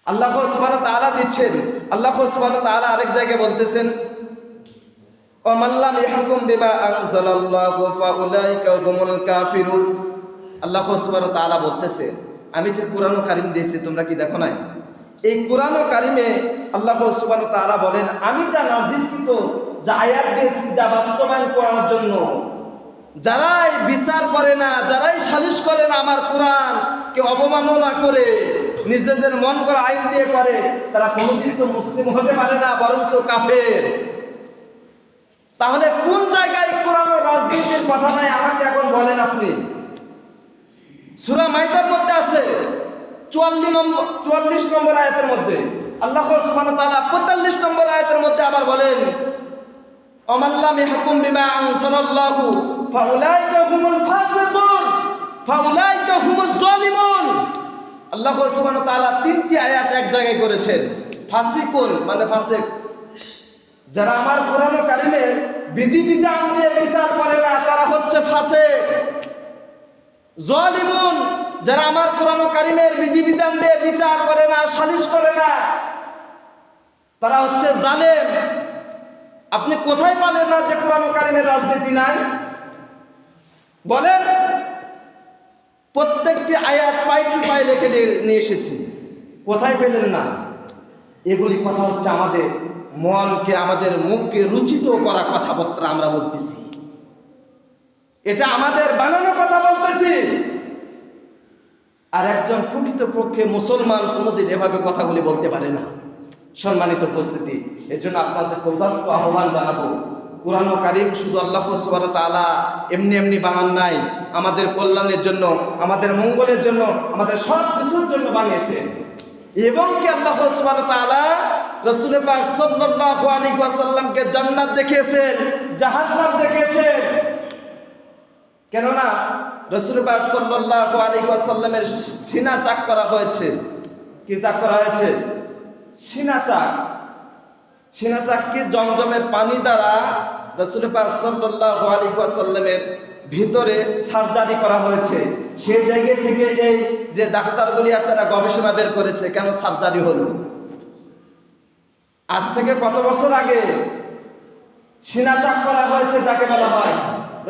আল্লাহ সুবহানাহু ওয়া তাআলা দিচ্ছেন। আল্লাহ সুবহানাহু ওয়া তাআলা আরেক জায়গায় বলতেছেন, ওয়া মান লাম ইয়াহকুম বিমা আনজালাল্লাহু ফাউলাইকা হুমুল কাফিরুন। আল্লাহ সুবহানাহু ওয়া তাআলা বলতেছে, আমি যে কোরআন কারীম দিয়েছি তোমরা কি দেখো নাই? এই কোরআন কারীমে আল্লাহ সুবহানাহু ওয়া তাআলা বলেন, আমি যা নাযিলকৃত, যা আয়াত দিয়েছি, যা বাস্তবায়ন করার জন্য, যারাই বিচার করে না, যারাই সালিশ করে না আমার কোরআনকে অবমাননা করে নিজেদের মন করা আইন দিয়ে করে, তারা কোনোদিন তো মুসলিম হতে পারে না, বরঞ্চ কাফের। তাহলে কোন জায়গায় কোরআন ও রাজনীতির কথা নাই আমাকে এখন বলেন আপনি? সূরা মাইদার মধ্যে আছে 44 নম্বর আয়াতের মধ্যে আল্লাহ সুবহানাহু ওয়া তাআলা 45 নম্বর আয়াতের মধ্যে আবার বলেন, ওমান লাম ইয়াহকুম বিমা আনজালাল্লাহু ফাউলাইকা হুমুল ফাসিকুন ফাউলাইকা হুমুজ জালিমুন। আল্লাহ সুবহানাহু ওয়া তাআলা তিনটি আয়াত এক জায়গায় করেছেন। ফাসিকুন মানে ফাসিক, যারা আমার কোরআন কারীমের বিধিবিধান দিয়ে বিচার করে না তারা হচ্ছে ফাসিক। জালিমুন, যারা আমার কোরআন কারীমের বিধিবিধান দিয়ে বিচার করে না, সালিশ করে না, তারা হচ্ছে জালেম। আপনি কোথায় পালেন না যে কোরআন কারীমের রাজনীতি নাই? বলেন। প্রত্যেকটি আয়াত পাই টু পাই লিখে নিয়ে এসেছি, কোথায় পেলেন না? এগুলি কথা হচ্ছে আমাদের মনকে, আমাদের মুখকে রুচিত করা কথাবার্তা আমরা বলতেছি, এটা আমাদের বানানো কথা বলতেছি। আর একজন প্রকৃতপক্ষে মুসলমান কোনোদিন এভাবে কথাগুলি বলতে পারে না। সম্মানিত উপস্থিতি, এর জন্য আপনাদেরকে উদাত্ত আহ্বান জানাবো, কোরআন কারীম শুধু আল্লাহ সুবহানাহু ওয়া তাআলা এমনি এমনি বানান নাই, আমাদের কল্যাণের জন্য, আমাদের মঙ্গলের জন্য, আমাদের সব কিছুর জন্য বানিয়েছেন। এবং কি আল্লাহ সুবহানাহু ওয়া তাআলা রাসূল পাক সাল্লাল্লাহু আলাইহি ওয়াসাল্লামকে জান্নাত দেখিয়েছেন, জাহান্নাম দেখিয়েছেন। কেননা রাসূল পাক সাল্লাল্লাহু আলাইহি ওয়াসাল্লামের সিনা চাক করা হয়েছে। কি চাক করা হয়েছে? সিনা চাক। সিনা চাককে জমজমের পানি দ্বারা রাসূল পাক সাল্লাল্লাহু আলাইহি ওয়াসাল্লামের ভিতরে সার্জারি করা হয়েছে। সেই জায়গা থেকে এই যে ডাক্তারগুলি আছে এরা গবেষণা বের করেছে কেন সার্জারি হলো। আজ থেকে কত বছর আগে সিনা চাক করা হয়েছে, যাকে বলা হয়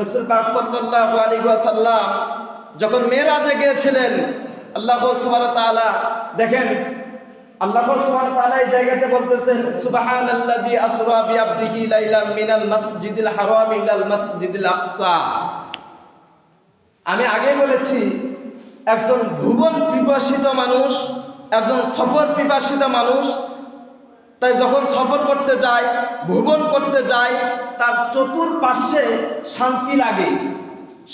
রাসূল পাক সাল্লাল্লাহু আলাইহি ওয়াসাল্লাম যখন মেরাজে গিয়েছিলেন, আল্লাহ সুবহানাহু ওয়া তাআলা দেখেন, আল্লাহ সুবহানাহু ওয়া তাআলা এই জায়গাতে বলতেছেন, সুবহানাল্লাযী আসরা বিআবদিহি লাইলাম মিনাল মাসজিদিল হারাম ইলাল মাসজিদিল আকসা। আমি আগে বলেছি, একজন ভুবন পিপাসিত মানুষ, একজন সফর পিপাসিত মানুষ, তাই যখন সফর করতে যায়, ভ্রমণ করতে যায়, তার চতুর্পার্শ্বে শান্তি লাগে।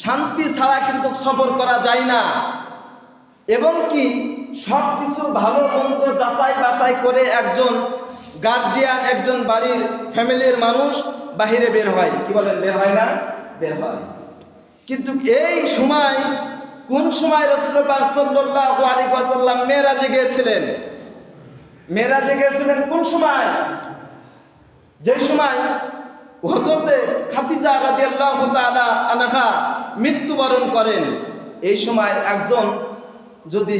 শান্তি ছাড়া কিন্তু সফর করা যায় না। এবং কি সব কিছু ভালো মন্দ যাচাই বাছাই করে একজন গার্জিয়ান, একজন বাড়ির ফ্যামিলির মানুষ বাহিরে বের হয়। কি বলেন, বের হয় না? বের হয়। কিন্তু এই সময়, কোন সময় রাসূল পাক সাল্লাল্লাহু আলাইহি ওয়াসাল্লাম মেরাজে গিয়েছিলেন? মেরাজে গিয়েছিলেন কোন সময়? যে সময় হযরতে খাদিজা রাদিয়াল্লাহু তাআলা আনহা মৃত্যুবরণ করেন। এই সময় একজন যদি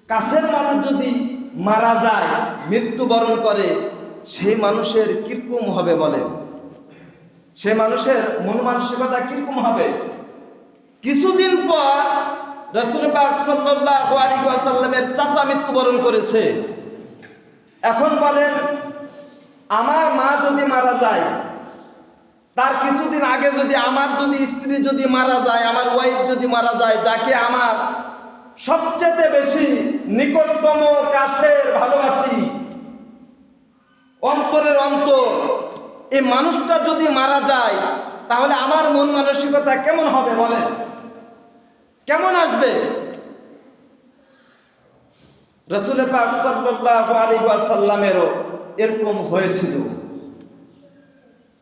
কাছের মানুষ যদি মারা যায়, মৃত্যুবরণ করে, সেই মানুষের কিরকম হবে বলেন? সে মানুষের মন মানসিকতা কিরকম হবে? কিছুদিন পর রাসূল পাক সাল্লাল্লাহু আলাইহি ওয়াসাল্লামের চাচা মৃত্যুবরণ করেছে। এখন বলেন, আমার মা যদি মারা যায়, তার কিছুদিন আগে যদি আমার যদি স্ত্রী যদি মারা যায়, আমার ওয়াইফ যদি মারা যায়, যাকে আমার সবচেয়ে বেশি নিকটতম কাছের ভালোবাসি, অন্তরের অন্তর, এই মানুষটা যদি মারা যায়, তাহলে আমার মন মানসিকতা কেমন হবে বলেন? কেমন আসবে? রাসূল পাক সাল্লাল্লাহু আলাইহি ওয়াসাল্লামেরও এরকম হয়েছিল।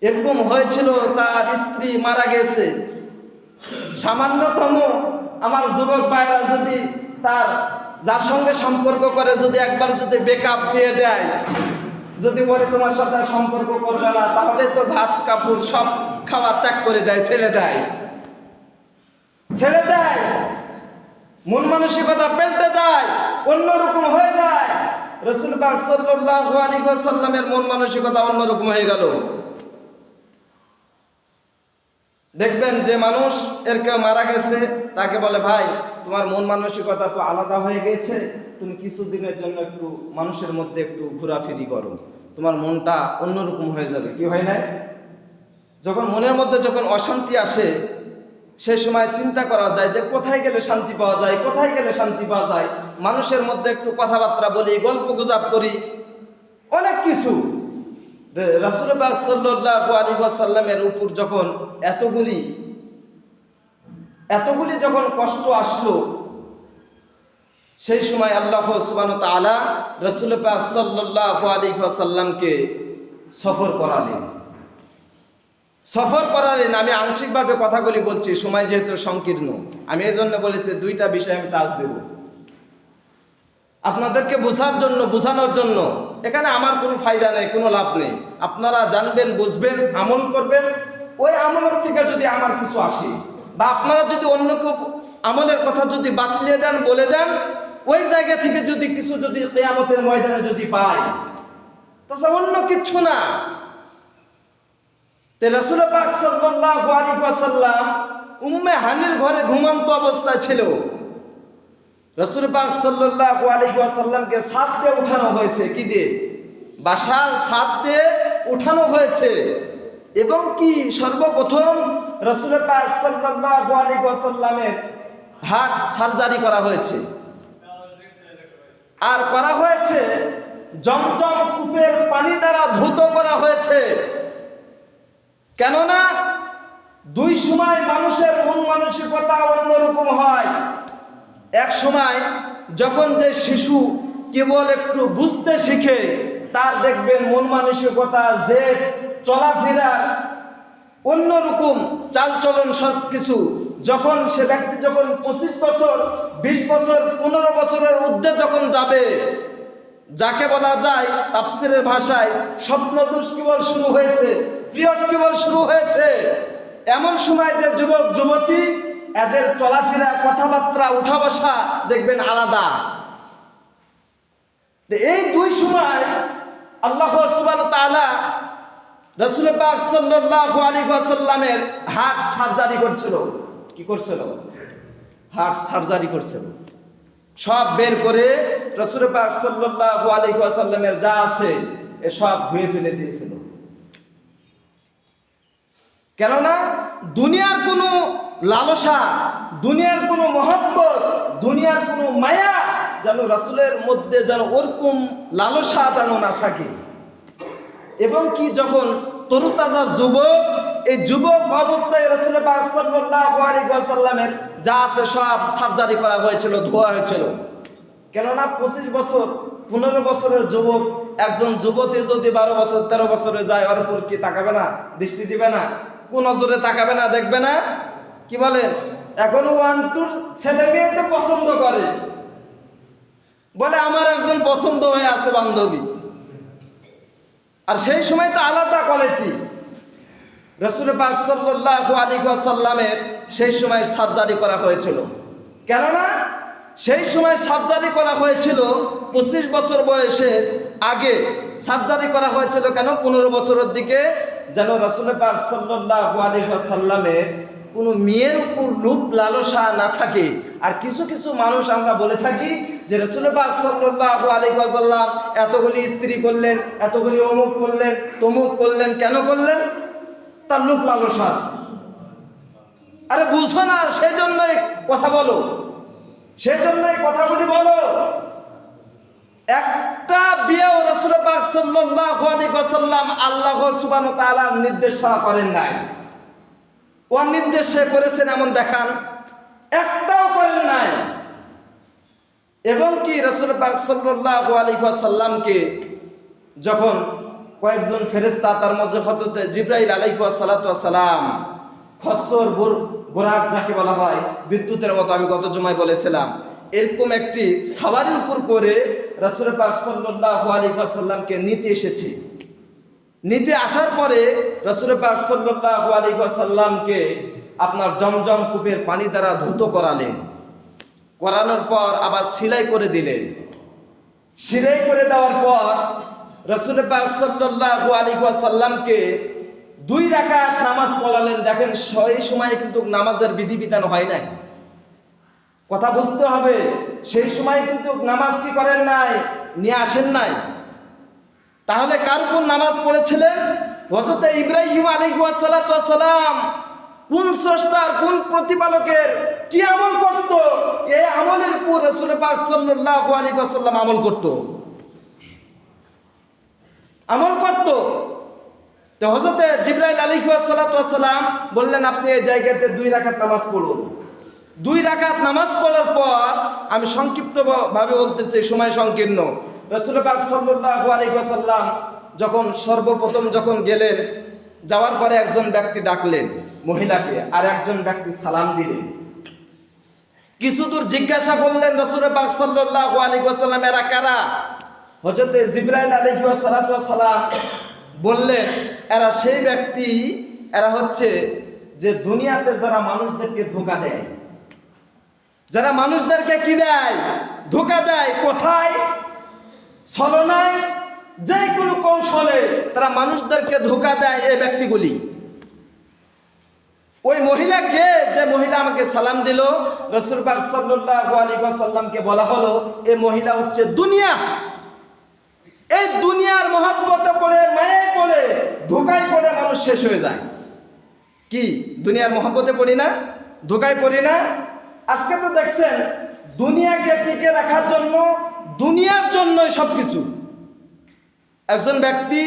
এরকম হয়েছিল, তার স্ত্রী মারা গেছে। সামান্যতম আমার যুবক ভাইরা যদি তার যার সঙ্গে সম্পর্ক করে যদি একবার যদি ব্রেকআপ দিয়ে দেয়, যদি বলে তোমার সাথে সম্পর্ক করবে না, তাহলে তো ভাত কাপড় সব খাওয়া ত্যাগ করে দেয়, ছেড়ে দেয়। মন মানসিকতা পাল্টে যায়, অন্যরকম হয়ে যায়। রাসূল পাক সাল্লাল্লাহু আলাইহি ওয়াসাল্লামের মন মানসিকতা অন্যরকম হয়ে গেল। দেখবেন যে মানুষ এর কেউ মারা গেছে, তাকে বলে ভাই তোমার মন মানসিকতা তো আলাদা হয়ে গেছে, তুমি কিছুদিনের জন্য একটু মানুষের মধ্যে একটু ঘোরাফেরি করো, তোমার মনটা অন্যরকম হয়ে যাবে। কি হয় না? যখন মনের মধ্যে যখন অশান্তি আসে, সেই সময় চিন্তা করা যায় যে কোথায় গেলে শান্তি পাওয়া যায়, কোথায় গেলে শান্তি পাওয়া যায়। মানুষের মধ্যে একটু কথাবার্তা বলি, গল্প গুজব করি, অনেক কিছু। রাসূল পাক সাল্লাল্লাহু আলাইহি ওয়াসাল্লামের উপর যখন এতগুলি যখন কষ্ট আসলো, সেই সময় আল্লাহ সুবহানাহু ওয়া তাআলা রাসূল পাক সাল্লাল্লাহু আলাইহি ওয়াসাল্লামকে সফর করালেন। আমি আংশিকভাবে কথাগুলি বলছি, সময় যেহেতু সংকীর্ণ, আমি এই জন্য বলেছি দুইটা বিষয় আমি টাচ দেব আপনাদেরকে বোঝানোর জন্য। এখানে আমার কোনো ফায়দা নেই, কোনো লাভ নেই। আপনারা জানবেন, বুঝবেন, আমল করবেন। ওই আমলের থেকে যদি আমার কিছু আসে, বা আপনারা যদি অন্য কেউ আমলের কথা যদি বাতলিয়ে দেন, বলে দেন, ওই জায়গা থেকে যদি কিছু যদি কিয়ামতের ময়দানে যদি পাই, তাছাড়া অন্য কিচ্ছু না। রাসূল পাক সাল্লাল্লাহু আলাইহি ওয়াসাল্লাম উম্মে হানির ঘরে ঘুমন্ত অবস্থায় ছিল। রাসূল পাক সাল্লাল্লাহু আলাইহি ওয়াসাল্লামকে ছাদ দিয়ে উঠানো হয়েছে। কি দিয়ে? বাসার ছাদ দিয়ে উঠানো হয়েছে। এবং কি সর্বপ্রথম রাসূল পাক সাল্লাল্লাহু আলাইহি ওয়াসাল্লামের হার্ট সার্জারি করা হয়েছে। আর করা হয়েছে জমজম কূপের পানি দ্বারা ধৌত করা হয়েছে। কেননা দুই সময় মানুষের মন মানসিকতা অন্যরকম হয়। এক সময় যখন যে শিশু কেবল একটু বুঝতে শিখে, তার দেখবেন মন মানসিকতা, যে চলাফেরা, অন্যরকম চালচলন, সব কিছু। যখন সে ব্যক্তি যখন 25 বছর, 20 বছর, 15 বছরের ঊর্ধ্বে যখন যাবে, যাকে বলা যায় তাফসীরের ভাষায় স্বপ্নদোষ কেবল শুরু হয়েছে, পিরিয়ড কেবল শুরু হয়েছে, এমন সময় যে যুবক যুবতী, এদের চলাফেরা, কথাবার্তা, উঠা বসা দেখবেন আলাদা। এই দুই সময় আল্লাহ সুবহানাহু ওয়া তাআলা রাসূল পাক সাল্লাল্লাহু আলাইহি ওয়াসাল্লামের হার্ট সার্জারি করছিল। কি করছিল? হার্ট সার্জারি করছিল। সব বের করে রাসূল পাক সাল্লাল্লাহু আলাইহি ওয়াসাল্লামের যা আছে এ সব ধুয়ে ফেলে দিয়েছিল। কেননা দুনিয়ার কোনো লালসা, দুনিয়ার কোনো মহব্বত, দুনিয়ার কোনো মায়া যেন রাসূলের মধ্যে যেন ওরকম লালসা যেন না থাকে। এবং কি যখন তরুতাজা যুবক, এই যুবক অবস্থায় রাসূল পাক সাল্লাল্লাহু আলাইহি ওয়াসাল্লামের যা আছে সব সার্জারি করা হয়েছিল, ধোয়া হয়েছিল। কেননা 25 বছর, 15 বছরের যুবক, একজন যুবতী যদি 12 বছর 13 বছরে যায়, ওর উপর কি তাকাবে না? দৃষ্টি দিবে না? কোন নজরে তাকাবে না? দেখবে না? কি বলেন? এখন 1-2 ছেলে মেয়ে তো পছন্দ করে, বলে আমার একজন পছন্দ হয়ে আছে বান্ধবী। আর সেই সময় তো আলাদা কোয়ালিটি। রাসূল পাক সাল্লাল্লাহু আলাইহি ওয়াসাল্লামের সেই সময় সার্জারি করা হয়েছিল। কেননা সেই সময় সার্জারি করা হয়েছিল 25 বছর বয়সের আগে সার্জারি করা হয়েছিল। কেন? 15 বছরের দিকে যেন রাসূল পাক সাল্লাল্লাহু আলাইহি ওয়াসাল্লামের কোনো মেয়ের উপর লোভ লালসা না থাকে। আর কিছু কিছু মানুষ আমরা বলে থাকি যে রাসূল পাক সাল্লাল্লাহু আলাইহি ওয়াসাল্লাম এতগুলি স্ত্রী করলেন, এতগুলি অমুক করলেন, তমুক করলেন। কেন করলেন? তার লোভ লালসা আছে। আরে বুঝো না, সেই জন্যই কথা বলো, সেই জন্যই কথাগুলি বলো। একটা বিয়েও রাসূল পাক সাল্লাল্লাহু আলাইহি ওয়াসাল্লাম আল্লাহ সুবহানাহু ওয়া তাআলার নির্দেশ ছাড়া করেন নাই। অনির্দেশে করেছেন এমন দেখান, একটাও করেন নাই। এবং কি রাসূল পাক সাল্লাল্লাহু আলাইহি ওয়াসাল্লামকে যখন কয়েকজন ফেরেশতা, তার মধ্যে হযরত জিবরাইল আলাইহিস সালাতু ওয়াস সালাম, খচ্চর বোরাক যাকে বলা হয়, বিদ্যুতের মতো, আমি গত জুমায় বলেছিলাম, এরকম একটি সাওয়ারির উপর করে রাসূল পাক সাল্লাল্লাহু আলাইহি ওয়াসাল্লামকে নিতে এসেছে। নিতে আসার পরে রাসূল পাক সাল্লাল্লাহু আলাইহি ওয়াসাল্লামকে আপনার জমজম কূপের পানি দ্বারা ধৌত করালেন। করানোর পর আবার সেলাই করে দিলেন। সেলাই করে দেওয়ার পর রাসূল পাক সাল্লাল্লাহু আলাইহি ওয়াসাল্লামকে 2 রাকাত নামাজ পড়ালেন। দেখেন সেই সময় কিন্তু নামাজের বিধিবিধান হয় নাই, কথা বুঝতে হবে। সেই সময় কিন্তু নামাজ কি করেন নাই, নিয়ে আসেন নাই। তাহলে কার কোন নামাজ পড়েছিলেন? হযরত ইব্রাহিম আলাইহিস সালাম কোন স্রষ্টার, কোন প্রতিপালকের কি আমল করত, এই আমলের উপর রাসূল পাক সাল্লাল্লাহু আলাইহি ওয়াসাল্লাম আমল করত। তো হযরত জিবরাইল আলাইহিস সালাম বললেন, আপনি এই জায়গাতে 2 রাকাত নামাজ পড়ুন। 2 রাকাত নামাজ পড়ার পর, আমি সংক্ষিপ্ত ভাবে বলতেছি, সময় সংকীর্ণ, রাসূল পাক সাল্লাল্লাহু আলাইহি ওয়াসাল্লাম যখন সর্বপ্রথম যখন গেলেন, যাওয়ার পরে একজন ব্যক্তি ডাকলেন মহিলাকে, আর একজন ব্যক্তি সালাম দিলেন। কিছু দূর জিজ্ঞাসা করলেন রাসূল পাক সাল্লাল্লাহু আলাইহি ওয়াসাল্লাম, এরা কারা? হযরত জিবরাইল আলাইহিস সালাম বললেন, এরা সেই ব্যক্তি, এরা হচ্ছে যে দুনিয়াতে যারা মানুষদেরকে ধোঁকা দেয়, যারা মানুষদেরকে কি দেয়, ধোঁকা দেয়। কোথায়? ছলনায়, যে কোনো কৌশলে তারা মানুষদেরকে ধোঁকা দেয় এই ব্যক্তিগুলি। ওই মহিলাকে, যে মহিলা আমাকে সালাম দিল, রাসূল পাক সাল্লাল্লাহু আলাইহি ওয়াসাল্লামকে বলা হলো, এই মহিলা হচ্ছে দুনিয়া। এই দুনিয়ার মহব্বতে পড়ে, মায়ায় পড়ে, ধোঁকায় পড়ে মানুষ শেষ হয়ে যায়। কি দুনিয়ার মহব্বতে পড়ি না, ধোঁকায় পড়ি না? আজকে তো দেখছেন দুনিয়াকে টিকে রাখার জন্য, দুনিয়ার জন্যই সবকিছু। একজন ব্যক্তি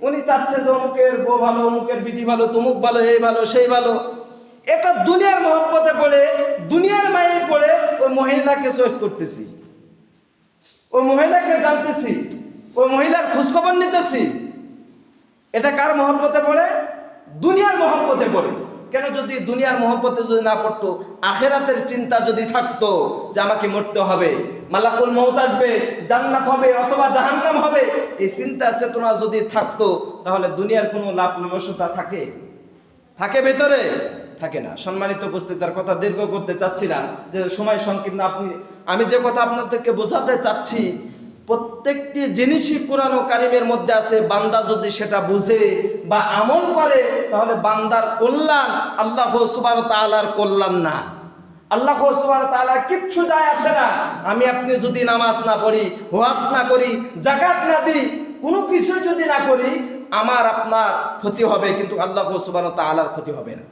উনি চাচ্ছে যে অমুকের বউ ভালো, অমুকের বিটি ভালো, তমুক ভালো, এই ভালো, সেই ভালো। এটা দুনিয়ার মহব্বতে পড়ে, দুনিয়ার মায়ে পড়ে ওই মহিলাকে চয়েস করতেছি, ওই মহিলাকে জানতেছি, ওই মহিলার খোঁজখবর নিতেছি। এটা কার মহব্বতে পড়ে? দুনিয়ার মহব্বতে পড়ে। কেন? যদি দুনিয়ার মহব্বতে যদি না পড়তো, আখেরাতের চিন্তা যদি থাকতো যে আমাকে মরতে হবে, মালাকুল মউত আসবে, জান্নাত হবে অথবা জাহান্নাম হবে, এই চিন্তা চেতনা যদি থাকতো, তাহলে দুনিয়ার কোনো লাভ লালসা থাকে ভেতরে? থাকে না। সম্মানিত উপস্থিতির কথা দীর্ঘ করতে চাচ্ছি না, যে সময় সংকীর্ণ। আমি যে কথা আপনাদেরকে বোঝাতে চাচ্ছি, প্রত্যেকটি জিনিসই কোরআন ও কারিমের মধ্যে আছে। বান্দা যদি সেটা বুঝে বা আমল করে, তাহলে বান্দার কল্যাণ, আল্লাহ সুবহানাহু ওয়া তাআলার কল্যাণ না। আল্লাহ সুবহানাহু ওয়া তাআলার কিচ্ছু যায় আসে না। আমি আপনি যদি নামাজ না পড়ি, হজ না করি, যাকাত না দিই, কোনো কিছু যদি না করি, আমার আপনার ক্ষতি হবে, কিন্তু আল্লাহ সুবহানাহু ওয়া তাআলার ক্ষতি হবে না।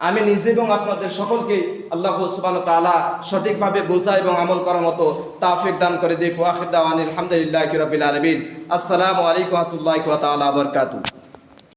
আমি নিজে এবং আপনাদের সকলকে আল্লাহ সুবহানাহু ওয়া তাআলা সঠিকভাবে বোঝা এবং আমল করার মতো তৌফিক দান করে দিক। ওয়া আখির দাওয়ানা আলহামদুলিল্লাহি রাব্বিল আলামিন। আসসালামু আলাইকুম ওয়া রাহমাতুল্লাহি ওয়া বারাকাতুহু।